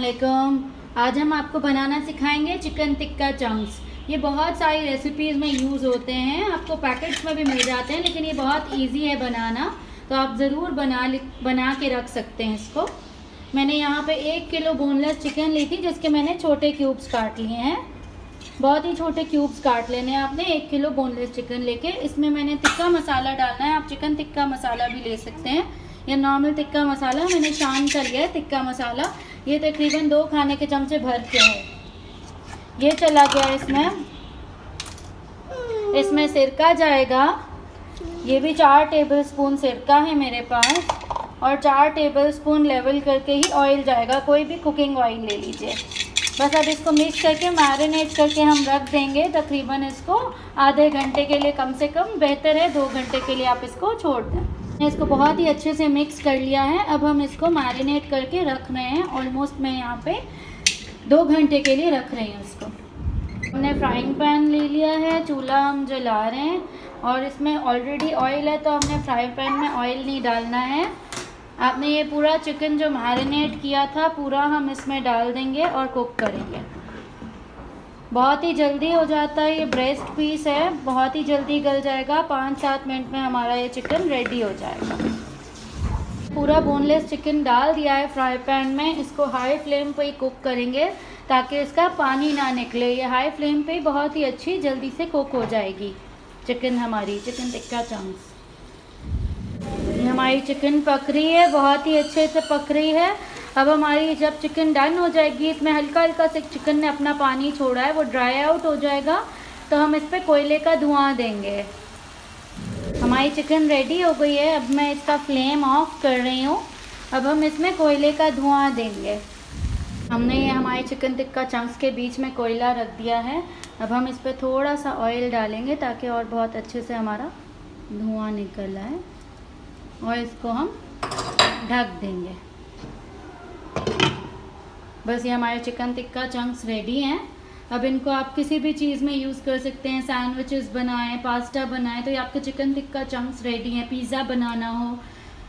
अस्सलामुअलैकुम। आज हम आपको बनाना सिखाएंगे चिकन टिक्का चंक्स। ये बहुत सारी रेसिपीज़ में यूज़ होते हैं, आपको पैकेट्स में भी मिल जाते हैं, लेकिन ये बहुत इजी है बनाना, तो आप ज़रूर बना के रख सकते हैं इसको। मैंने यहाँ पे 1 किलो बोनलेस चिकन ली थी, जिसके मैंने छोटे क्यूब्स काट लिए हैं। बहुत ही छोटे क्यूब्स काट लेने हैं आपने 1 किलो बोनलेस चिकन लेके। इसमें मैंने टिक्का मसाला डालना है, आप चिकन टिक्का मसाला भी ले सकते हैं या नॉर्मल टिक्का मसाला। मैंने शान का लिया है टिक्का मसाला, ये तकरीबन 2 खाने के चमचे भर के है। ये चला गया इसमें सिरका जाएगा। ये भी 4 टेबलस्पून सिरका है मेरे पास, और 4 टेबलस्पून लेवल करके ही ऑयल जाएगा। कोई भी कुकिंग ऑयल ले लीजिए। बस अब इसको मिक्स करके मैरिनेट करके हम रख देंगे तकरीबन इसको आधे घंटे के लिए, कम से कम बेहतर है 2 घंटे के लिए आप इसको छोड़ दें। इसको बहुत ही अच्छे से मिक्स कर लिया है। अब हम इसको मैरिनेट करके रख रहे हैं। ऑलमोस्ट मैं यहाँ पे 2 घंटे के लिए रख रही हूँ इसको। हमने फ्राइंग पैन ले लिया है, चूल्हा हम जला रहे हैं, और इसमें ऑलरेडी ऑयल है, तो हमने फ्राई पैन में ऑयल नहीं डालना है। आपने ये पूरा चिकन जो मैरिनेट किया था पूरा हम इसमें डाल देंगे और कुक करेंगे। बहुत ही जल्दी हो जाता है, ये ब्रेस्ट पीस है, बहुत ही जल्दी गल जाएगा। 5-7 मिनट में हमारा ये चिकन रेडी हो जाएगा। पूरा बोनलेस चिकन डाल दिया है फ्राई पैन में। इसको हाई फ्लेम पे ही कुक करेंगे ताकि इसका पानी ना निकले। ये हाई फ्लेम पे बहुत ही अच्छी जल्दी से कुक हो जाएगी चिकन, हमारी चिकन टिक्का चंक्स। हमारी चिकन पक रही है, बहुत ही अच्छे से पक रही है। अब हमारी जब चिकन डन हो जाएगी, इसमें हल्का हल्का से चिकन ने अपना पानी छोड़ा है, वो ड्राई आउट हो जाएगा, तो हम इस पर कोयले का धुआं देंगे। हमारी चिकन रेडी हो गई है। अब मैं इसका फ्लेम ऑफ कर रही हूँ। अब हम इसमें कोयले का धुआं देंगे। हमने ये हमारी चिकन टिक्का चंक्स के बीच में कोयला रख दिया है। अब हम इस पर थोड़ा सा ऑयल डालेंगे ताकि और बहुत अच्छे से हमारा धुआं निकल आए, और इसको हम ढक देंगे। बस ये हमारे चिकन टिक्का चंक्स रेडी हैं। अब इनको आप किसी भी चीज़ में यूज़ कर सकते हैं। सैंडविचेस बनाएं, पास्ता बनाएं, तो ये आपके चिकन टिक्का चंक्स रेडी हैं। पिज़्ज़ा बनाना हो,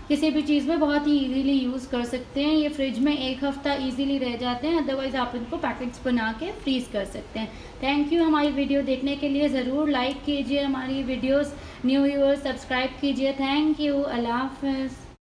किसी भी चीज़ में बहुत ही इजीली यूज़ कर सकते हैं। ये फ्रिज में 1 हफ़्ता इजीली रह जाते हैं। अदरवाइज़ आप इनको पैकेट्स बना के फ्रीज़ कर सकते हैं। थैंक यू हमारी वीडियो देखने के लिए। ज़रूर लाइक कीजिए हमारी वीडियोस। न्यू व्यूअर्स सब्सक्राइब कीजिए। Thank you. अल्लाह हाफ़िज़।